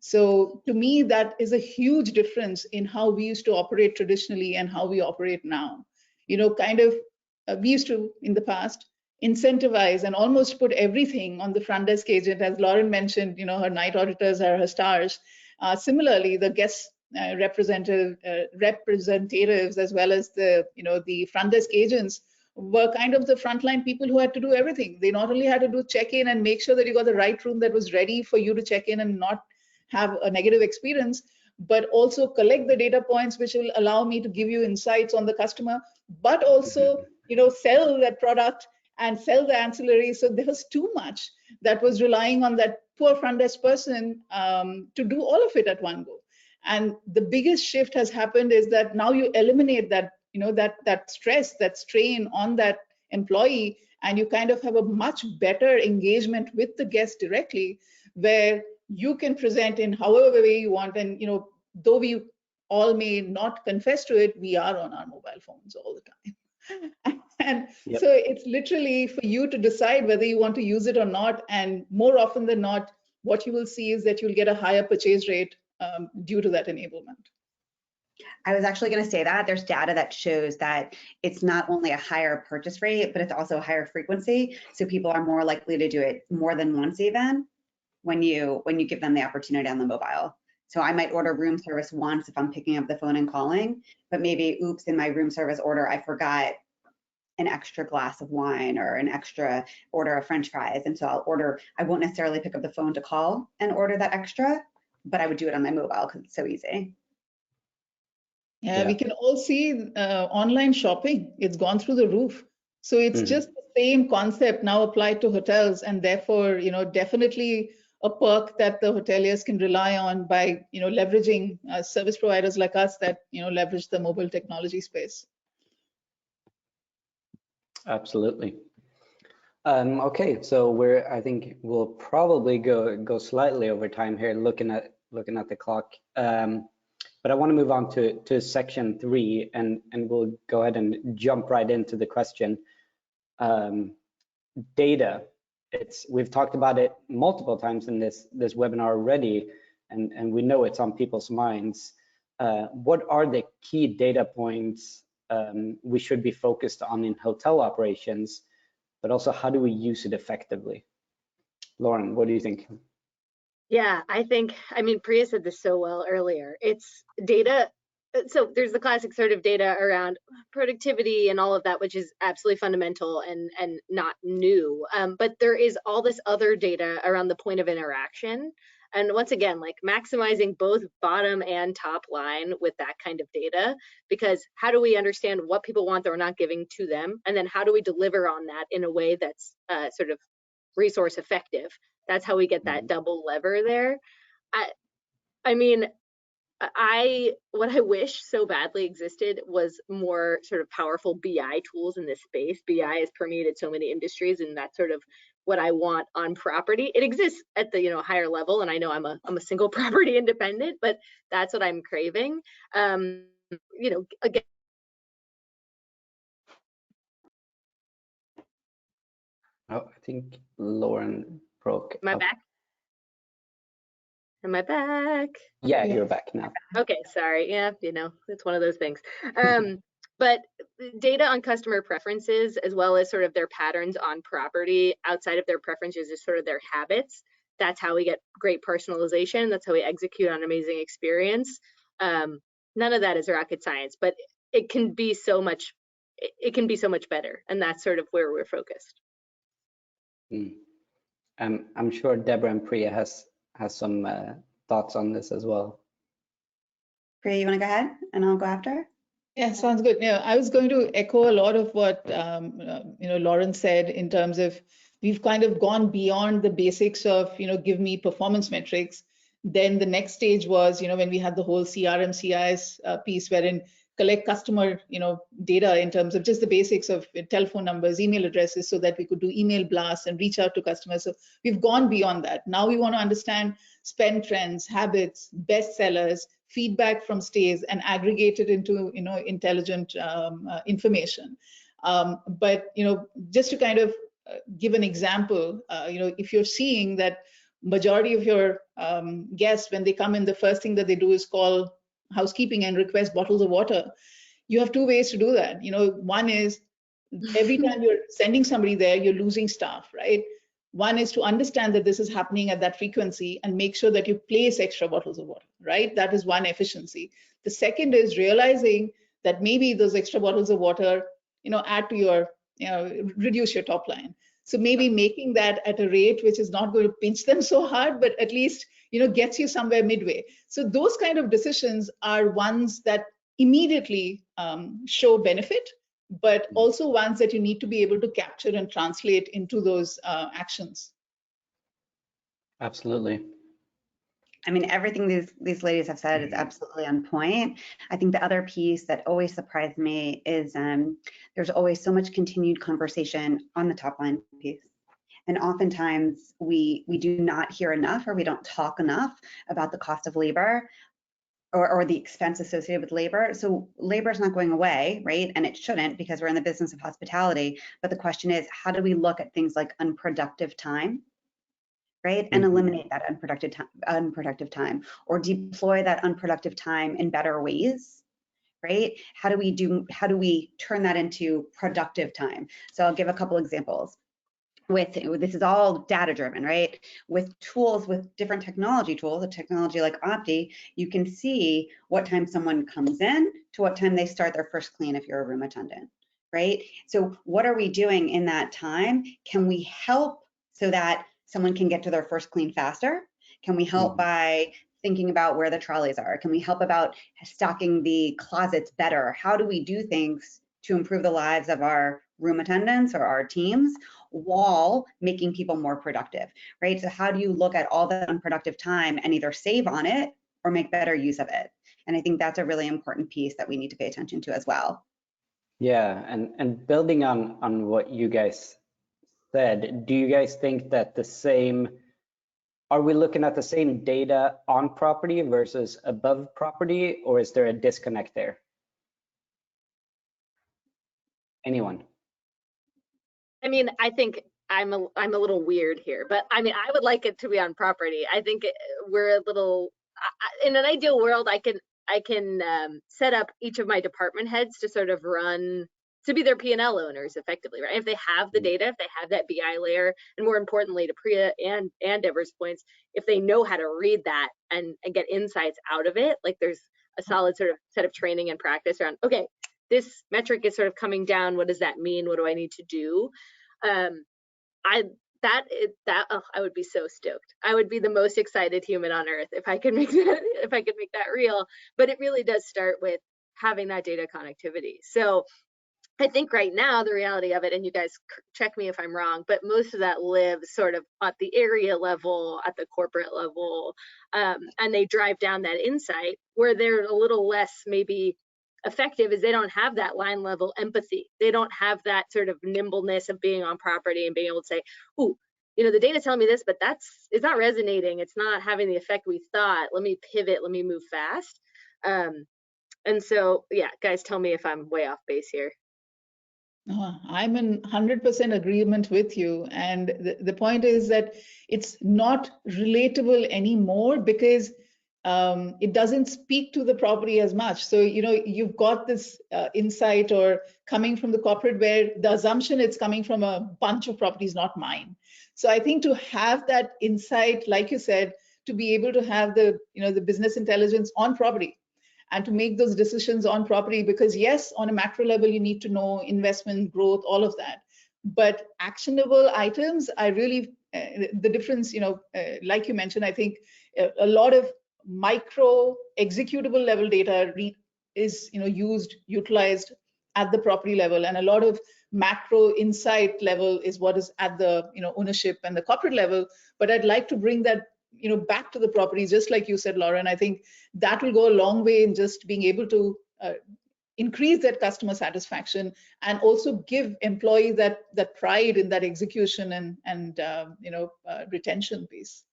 So to me, that is a huge difference in how we used to operate traditionally and how we operate now. We used to, in the past, incentivize and almost put everything on the front desk agent. As Lauren mentioned, her night auditors are her stars. Similarly, the guest representatives, as well as the front desk agents, were kind of the frontline people who had to do everything. They not only had to do check-in and make sure that you got the right room that was ready for you to check in and not have a negative experience, but also collect the data points which will allow me to give you insights on the customer, but also sell that product and sell the ancillary. So there was too much that was relying on that poor front desk person to do all of it at one go. And the biggest shift has happened is that now you eliminate that, that stress, that strain on that employee, and you kind of have a much better engagement with the guest directly, where you can present in however way you want. And though we all may not confess to it, we are on our mobile phones all the time. And Yep. So it's literally for you to decide whether you want to use it or not. And more often than not, what you will see is that you'll get a higher purchase rate due to that enablement. I was actually going to say that there's data that shows that it's not only a higher purchase rate, but it's also a higher frequency. So people are more likely to do it more than once even when you give them the opportunity on the mobile. So I might order room service once if I'm picking up the phone and calling, but maybe, oops, in my room service order, I forgot an extra glass of wine or an extra order of French fries. And so I won't necessarily pick up the phone to call and order that extra, but I would do it on my mobile because it's so easy. Yeah, we can all see online shopping. It's gone through the roof. So it's just the same concept now applied to hotels, and therefore, definitely a perk that the hoteliers can rely on by, leveraging service providers like us that, leverage the mobile technology space. Absolutely. Okay, so I think we'll probably go slightly over time here, looking at the clock. But I want to move on to section 3, and we'll go ahead and jump right into the question. Data. We've talked about it multiple times in this webinar already, and we know it's on people's minds. What are the key data points we should be focused on in hotel operations, but also how do we use it effectively? Lauren, what do you think? Yeah, I mean, Priya said this so well earlier. It's data. So there's the classic sort of data around productivity and all of that, which is absolutely fundamental and not new. But there is all this other data around the point of interaction. And once again, like maximizing both bottom and top line with that kind of data, because how do we understand what people want that we're not giving to them? And then how do we deliver on that in a way that's sort of resource effective? That's how we get that double lever there. I mean, what I wish so badly existed was more sort of powerful BI tools in this space. BI has permeated so many industries, and that's sort of what I want on property. It exists at the higher level, and I know I'm a single property independent, but that's what I'm craving. you know, again, Oh, I think Lauren broke am I up. back? Am I back? Yeah, Yeah. you're back now. Okay, sorry. Yeah, you know, it's one of those things. But data on customer preferences, as well as sort of their patterns on property outside of their preferences, is sort of their habits. That's how we get great personalization. That's how we execute on amazing experience. None of that is rocket science, but it can be so much. It can be so much better, and that's sort of where we're focused. I'm sure Deborah and Priya has some thoughts on this as well. Priya, you want to go ahead and I'll go after? Yeah, sounds good. Yeah, I was going to echo a lot of what Lauren said in terms of we've kind of gone beyond the basics of give me performance metrics. Then the next stage was when we had the whole CRM CIS piece wherein collect customer data in terms of just the basics of telephone numbers, email addresses, so that we could do email blasts and reach out to customers. So we've gone beyond that. Now we want to understand spend trends, habits, best sellers, feedback from stays, and aggregate it into intelligent information. But just to kind of give an example, if you're seeing that majority of your guests, when they come in, the first thing that they do is call housekeeping and request bottles of water. You have two ways to do that. One is every time you're sending somebody there, you're losing staff, right? One is to understand that this is happening at that frequency and make sure that you place extra bottles of water, right? That is one efficiency. The second is realizing that maybe those extra bottles of water, add to your, reduce your top line. So maybe making that at a rate which is not going to pinch them so hard, but at least, gets you somewhere midway. So those kind of decisions are ones that immediately show benefit, but also ones that you need to be able to capture and translate into those actions. Absolutely. I mean, everything these ladies have said is absolutely on point. I think the other piece that always surprised me is there's always so much continued conversation on the top line piece. And oftentimes we do not hear enough, or we don't talk enough about the cost of labor or the expense associated with labor. So labor is not going away, right? And it shouldn't, because we're in the business of hospitality. But the question is, how do we look at things like unproductive time, right? And eliminate that unproductive time, or deploy that unproductive time in better ways, right? How do we turn that into productive time? So I'll give a couple examples. This is all data driven, right? With tools, with different technology tools, a technology like Optii, you can see what time someone comes in to what time they start their first clean if you're a room attendant, right? So what are we doing in that time? Can we help so that someone can get to their first clean faster? Can we help by thinking about where the trolleys are? Can we help about stocking the closets better? How do we do things to improve the lives of our room attendants or our teams, while making people more productive, right? So how do you look at all the unproductive time and either save on it or make better use of it? And I think that's a really important piece that we need to pay attention to as well. Yeah, and building on what you guys said, do you guys think that are we looking at the same data on property versus above property, or is there a disconnect there? Anyone? I mean, I think I'm a little weird here, but I mean, I would like it to be on property. I think we're a little, in an ideal world, I can set up each of my department heads to sort of to be their P&L owners effectively, right? If they have the data, if they have that BI layer, and more importantly, to Priya and Deborah's points, if they know how to read that and get insights out of it, like there's a solid sort of set of training and practice around, okay, this metric is sort of coming down. What does that mean? What do I need to do? I would be so stoked. I would be the most excited human on earth if I could make that real. But it really does start with having that data connectivity. So I think right now the reality of it, and you guys check me if I'm wrong, but most of that lives sort of at the area level, at the corporate level, and they drive down that insight. Where they're a little less maybe effective is they don't have that line level empathy. They don't have that sort of nimbleness of being on property and being able to say, ooh, the data's telling me this, but it's not resonating. It's not having the effect we thought. Let me pivot. Let me move fast. And so, yeah, guys, tell me if I'm way off base here. I'm in 100% agreement with you. And the point is that it's not relatable anymore because it doesn't speak to the property as much. So, you've got this insight or coming from the corporate where the assumption it's coming from a bunch of properties, not mine. So I think to have that insight, like you said, to be able to have the business intelligence on property and to make those decisions on property, because yes, on a macro level, you need to know investment growth, all of that. But actionable items, I really, the difference, like you mentioned, I think a lot of micro executable level data is utilized at the property level, and a lot of macro insight level is what is at the ownership and the corporate level. But I'd like to bring that back to the properties, just like you said, Lauren. I think that will go a long way in just being able to increase that customer satisfaction and also give employees that pride in that execution and retention piece.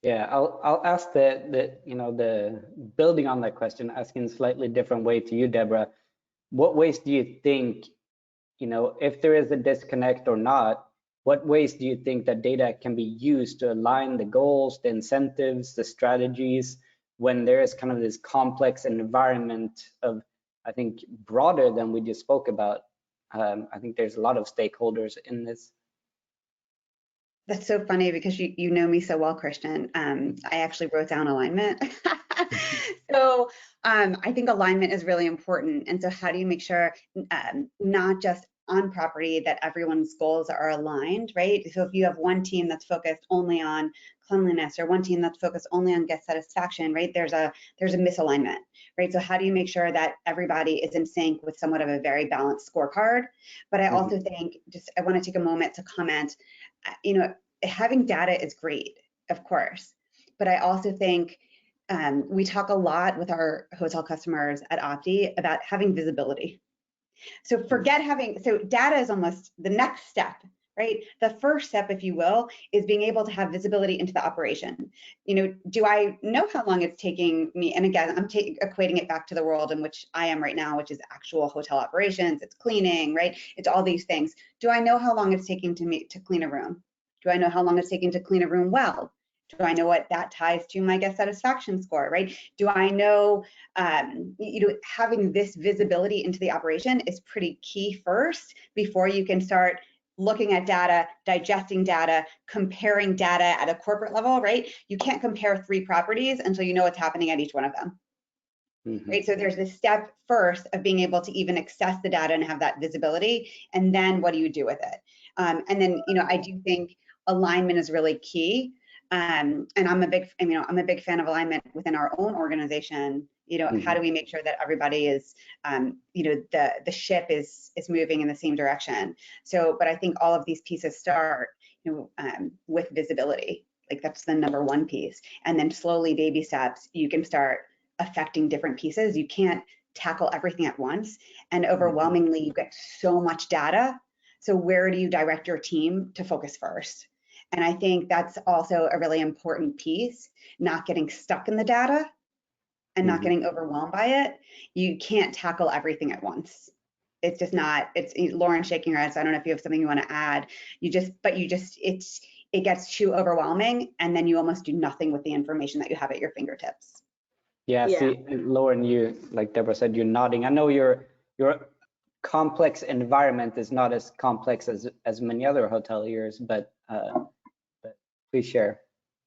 Yeah, I'll ask the building on that question, asking a slightly different way to you, Deborah. What ways do you think, if there is a disconnect or not, what ways do you think that data can be used to align the goals, the incentives, the strategies when there is kind of this complex environment of, I think, broader than we just spoke about? I think there's a lot of stakeholders in this. That's so funny because you know me so well, Christian. I actually wrote down alignment. So I think alignment is really important. And so how do you make sure not just on property that everyone's goals are aligned, right? So if you have one team that's focused only on cleanliness or one team that's focused only on guest satisfaction, right? There's a misalignment, right? So how do you make sure that everybody is in sync with somewhat of a very balanced scorecard? But I also think, I want to take a moment to comment, having data is great, of course, but I also think we talk a lot with our hotel customers at Optii about having visibility. So so data is almost the next step, right? The first step, if you will, is being able to have visibility into the operation. Do I know how long it's taking me? And again, I'm equating it back to the world in which I am right now, which is actual hotel operations, it's cleaning, right? It's all these things. Do I know how long it's taking to clean a room? Do I know how long it's taking to clean a room well? Do I know what that ties to my guest satisfaction score, right? Do I know, having this visibility into the operation is pretty key first before you can start looking at data, digesting data, comparing data at a corporate level, right? You can't compare 3 properties until you know what's happening at each one of them. Right, so there's this step first of being able to even access the data and have that visibility, and then what do you do with it? And then, I do think alignment is really key. And I'm a big fan of alignment within our own organization. How do we make sure that everybody is, the ship is moving in the same direction? So, but I think all of these pieces start, with visibility. Like that's the #1 piece, and then slowly, baby steps, you can start affecting different pieces. You can't tackle everything at once, and overwhelmingly, you get so much data. So where do you direct your team to focus first? And I think that's also a really important piece, not getting stuck in the data and not getting overwhelmed by it. You can't tackle everything at once. It's just not, Lauren shaking her head, so I don't know if you have something you want to add. It gets too overwhelming, and then you almost do nothing with the information that you have at your fingertips. Yeah, see, Lauren, you, like Deborah said, you're nodding. I know your complex environment is not as complex as many other hoteliers, but please share.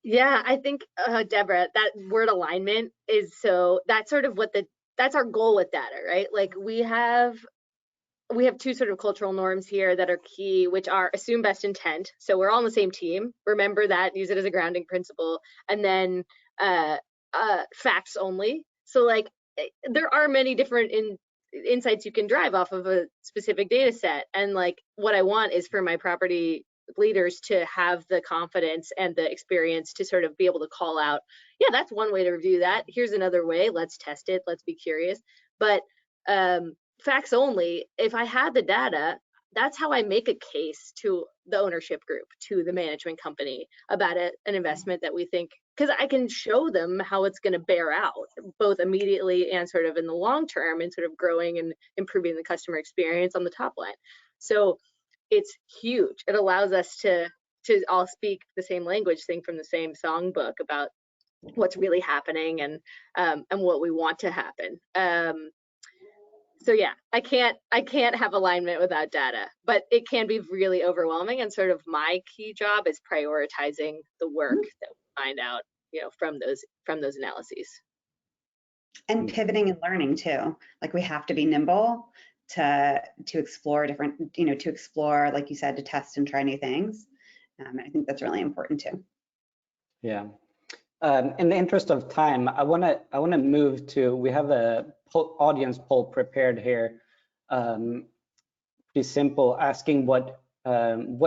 Yeah, I think, Deborah, that word alignment is that's sort of that's our goal with data, right? Like we have 2 sort of cultural norms here that are key, which are assume best intent. So we're all on the same team. Remember that, use it as a grounding principle. And then facts only. So like there are many different insights you can drive off of a specific data set. And like what I want is for my property leaders to have the confidence and the experience to sort of be able to call out, yeah, that's one way to review that. Here's another way. Let's test it. Let's be curious. But facts only, if I had the data, that's how I make a case to the ownership group, to the management company about an investment that we think, because I can show them how it's going to bear out, both immediately and sort of in the long term, and sort of growing and improving the customer experience on the top line. So it's huge. It allows us to all speak the same language, sing from the same songbook about what's really happening and what we want to happen. So yeah, I can't have alignment without data, but it can be really overwhelming. And sort of my key job is prioritizing the work that we find out, from those analyses. And pivoting and learning too. Like we have to be nimble to explore different, to explore, like you said, to test and try new things. I think that's really important too. Yeah. In the interest of time, I want to move to, we have a audience poll prepared here. Pretty simple, asking what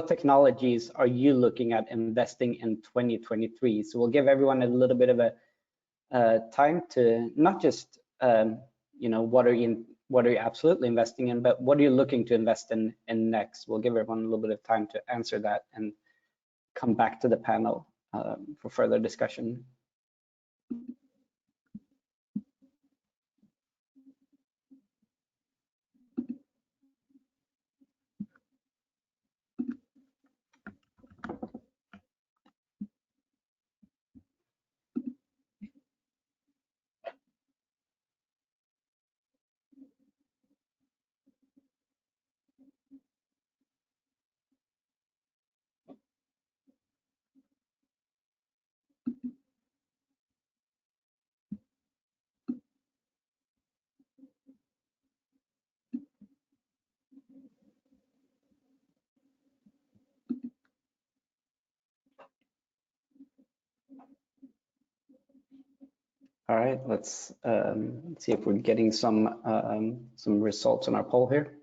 technologies are you looking at investing in 2023? So we'll give everyone a little bit of a time to not just what are you absolutely investing in, but what are you looking to invest in next? We'll give everyone a little bit of time to answer that and come back to the panel for further discussion. All right, let's see if we're getting some results on our poll here.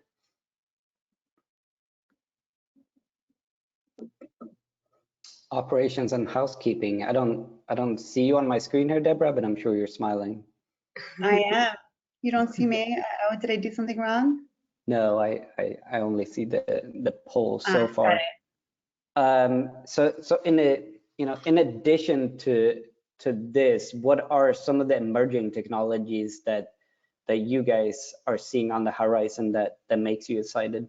Operations and housekeeping. I don't see you on my screen here, Deborah, but I'm sure you're smiling. I am. You don't see me? Oh, did I do something wrong? No, I only see the poll so far. So in addition to this, what are some of the emerging technologies that you guys are seeing on the horizon that makes you excited?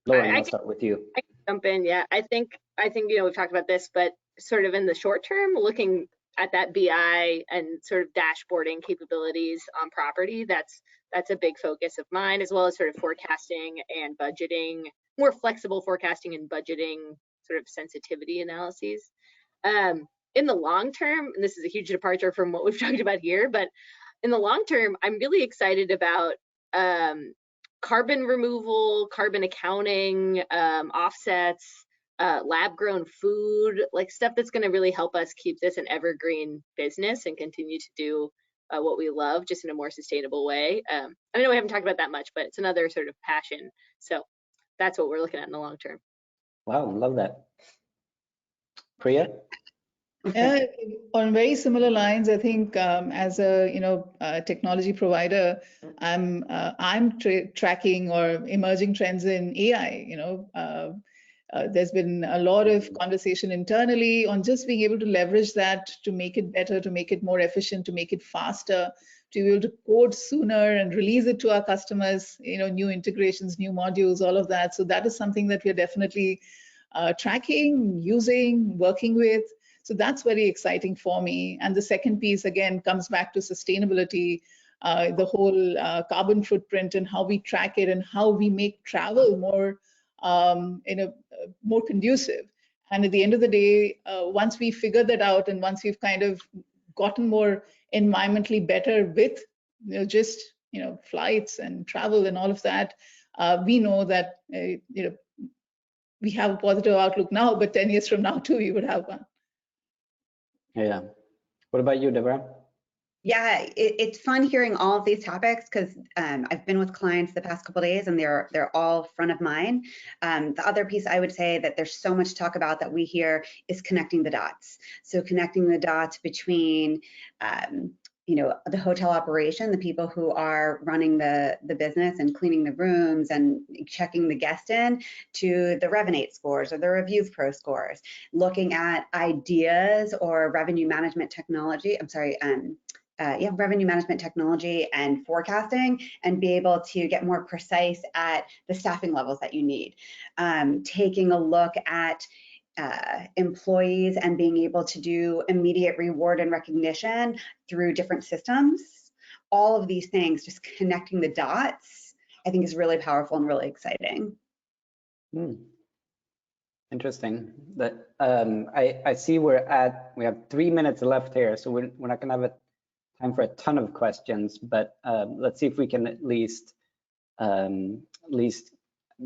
Lauren, I'll start with you. I can jump in. Yeah, I think we've talked about this, but sort of in the short term, looking at that BI and sort of dashboarding capabilities on property, that's a big focus of mine, as well as sort of forecasting and budgeting, more flexible forecasting and budgeting sort of sensitivity analyses. In the long term, and this is a huge departure from what we've talked about here, but in the long term, I'm really excited about carbon removal, carbon accounting, offsets, lab grown food, like stuff that's going to really help us keep this an evergreen business and continue to do what we love, just in a more sustainable way. I know we haven't talked about that much, but it's another sort of passion. So that's what we're looking at in the long term. Wow, love that. Priya? On very similar lines, I think as a technology provider, I'm tracking or emerging trends in AI. There's been a lot of conversation internally on just being able to leverage that to make it better, to make it more efficient, to make it faster, to be able to code sooner and release it to our customers, new integrations, new modules, all of that. So that is something that we're definitely tracking, using, working with. So that's very exciting for me. And the second piece, again, comes back to sustainability, the whole carbon footprint and how we track it and how we make travel more more conducive. And at the end of the day, once we figure that out and once we've kind of gotten more environmentally better with just flights and travel and all of that, we know that we have a positive outlook now, but 10 years from now too, we would have one. Yeah. What about you, Deborah? Yeah, it's fun hearing all of these topics because I've been with clients the past couple of days and they're all front of mind. The other piece I would say that there's so much talk about that we hear is connecting the dots. So connecting the dots between the hotel operation, the people who are running the business and cleaning the rooms and checking the guest in, to the Revenate scores or the Review Pro scores, looking at ideas or revenue management technology. Revenue management technology and forecasting, and be able to get more precise at the staffing levels that you need. Taking a look at employees and being able to do immediate reward and recognition through different systems. All of these things, just connecting the dots, I think is really powerful and really exciting. Interesting. That I see we have 3 minutes left here, so we're not gonna have time for a ton of questions, but let's see if we can at least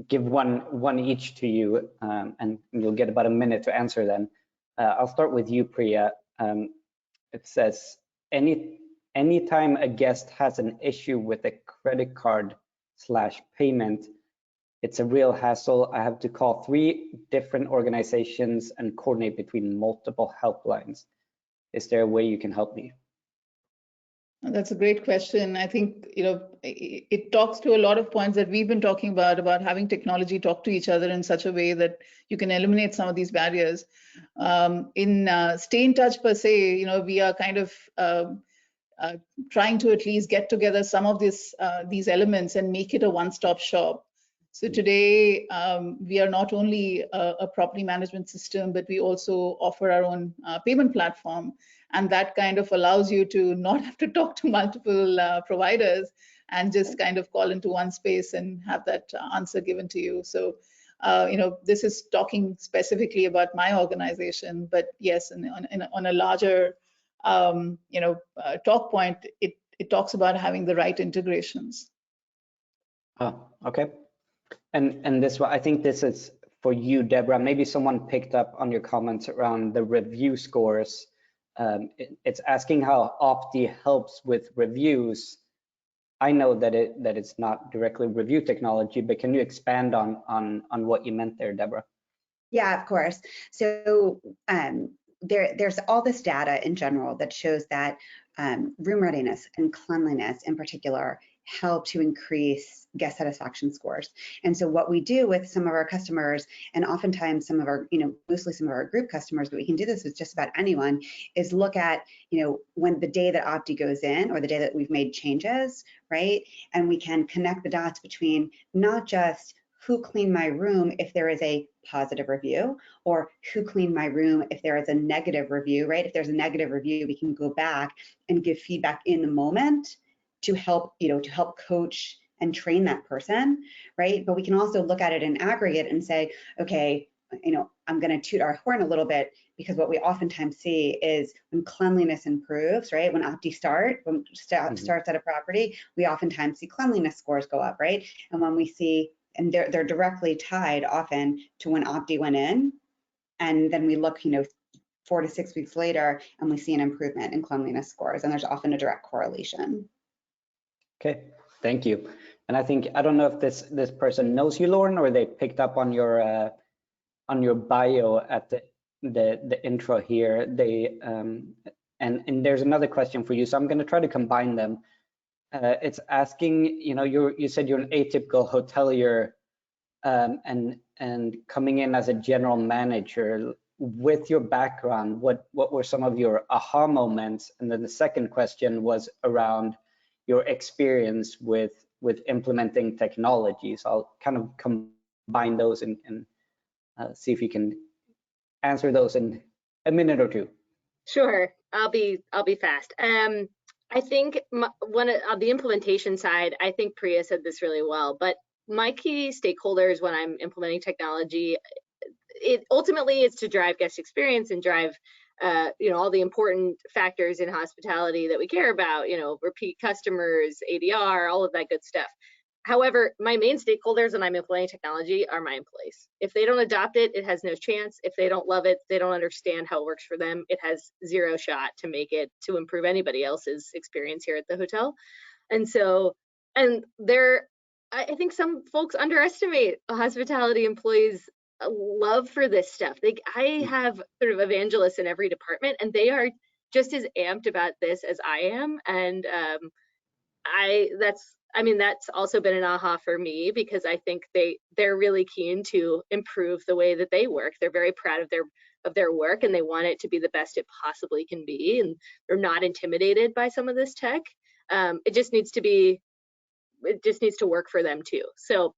give one each to you, and you'll get about a minute to answer them. I'll start with you, Priya. It says, anytime a guest has an issue with a credit card / payment, it's a real hassle. I have to call 3 different organizations and coordinate between multiple helplines. Is there a way you can help me? That's a great question. I think, it talks to a lot of points that we've been talking about having technology talk to each other in such a way that you can eliminate some of these barriers. In Stayntouch per se, we are kind of trying to at least get together some of these elements and make it a one-stop shop. So today, we are not only a property management system, but we also offer our own payment platform. And that kind of allows you to not have to talk to multiple providers and just kind of call into one space and have that answer given to you. So, this is talking specifically about my organization, but yes, on a larger, talk point, it talks about having the right integrations. Oh, okay. And this one, I think this is for you, Deborah. Maybe someone picked up on your comments around the review scores. It's asking how Optii helps with reviews. I know that it's not directly review technology, but can you expand on what you meant there, Deborah? Yeah, of course. So there's all this data in general that shows that room readiness and cleanliness in particular help to increase guest satisfaction scores. And so what we do with some of our customers, and oftentimes some of our, mostly some of our group customers, but we can do this with just about anyone, is look at, when the day that Optii goes in or the day that we've made changes, right? And we can connect the dots between not just who cleaned my room if there is a positive review, or who cleaned my room if there is a negative review, right? If there's a negative review, we can go back and give feedback in the moment to help, to help coach and train that person, right? But we can also look at it in aggregate and say, okay, I'm going to toot our horn a little bit, because what we oftentimes see is when cleanliness improves, right? When Optii starts at a property, we oftentimes see cleanliness scores go up, right? And when we see, and they're directly tied often to when Optii went in, and then we look, 4 to 6 weeks later, and we see an improvement in cleanliness scores, and there's often a direct correlation. Okay, thank you. And I don't know if this person knows you, Lauren, or they picked up on your bio at the intro here. They and there's another question for you, so I'm going to try to combine them. It's asking, you said you're an atypical hotelier, and coming in as a general manager. With your background, what were some of your aha moments? And then the second question was around your experience with implementing technology. So I'll kind of combine those and see if you can answer those in a minute or two. Sure, I'll be fast. I think one on the implementation side, I think Priya said this really well, but my key stakeholders when I'm implementing technology, ultimately it's to drive guest experience and drive all the important factors in hospitality that we care about, repeat customers, ADR, all of that good stuff. However, my main stakeholders when I'm implementing technology are my employees. If they don't adopt it, it has no chance. If they don't love it, they don't understand how it works for them, it has zero shot to make it to improve anybody else's experience here at the hotel. And so, I think some folks underestimate hospitality employees' love for this stuff. I have sort of evangelists in every department, and they are just as amped about this as I am. And that's also been an aha for me, because I think they're really keen to improve the way that they work. They're very proud of their work, and they want it to be the best it possibly can be, and they're not intimidated by some of this tech. It just needs to work for them too. So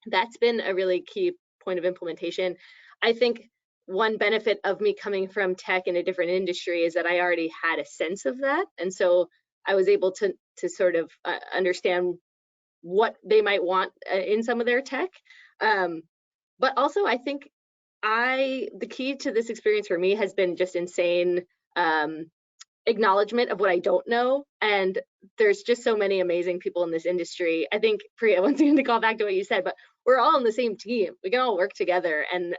that's been a really key point of implementation. I think one benefit of me coming from tech in a different industry is that I already had a sense of that, and so I was able to sort of understand what they might want in some of their tech. But also, I think the key to this experience for me has been just insane acknowledgement of what I don't know. And there's just so many amazing people in this industry. I think, Priya, once again, to call back to what you said, but we're all on the same team. We can all work together, and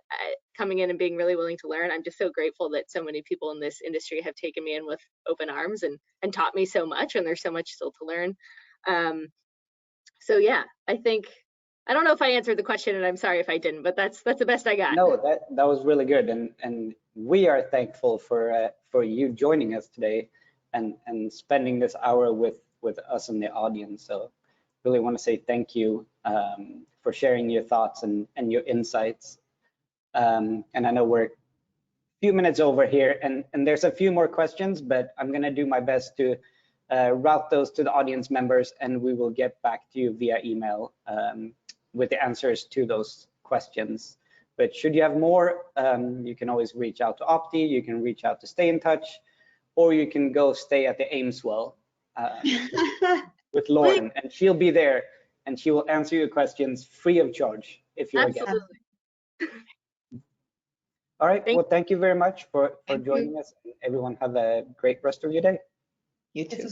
coming in and being really willing to learn. I'm just so grateful that so many people in this industry have taken me in with open arms and taught me so much, and there's so much still to learn. So yeah, I don't know if I answered the question, and I'm sorry if I didn't, but that's the best I got. No, that was really good, and we are thankful for you joining us today and spending this hour with us in the audience. So really want to say thank you for sharing your thoughts and your insights. And I know we're a few minutes over here, and there's a few more questions, but I'm going to do my best to route those to the audience members, and we will get back to you via email with the answers to those questions. But should you have more, you can always reach out to Optii, you can reach out to Stayntouch, or you can go stay at the Ameswell with Lauren, and she'll be there, and she will answer your questions free of charge if you're a guest. Absolutely. All right, well, thank you very much for joining us. Everyone have a great rest of your day. You too.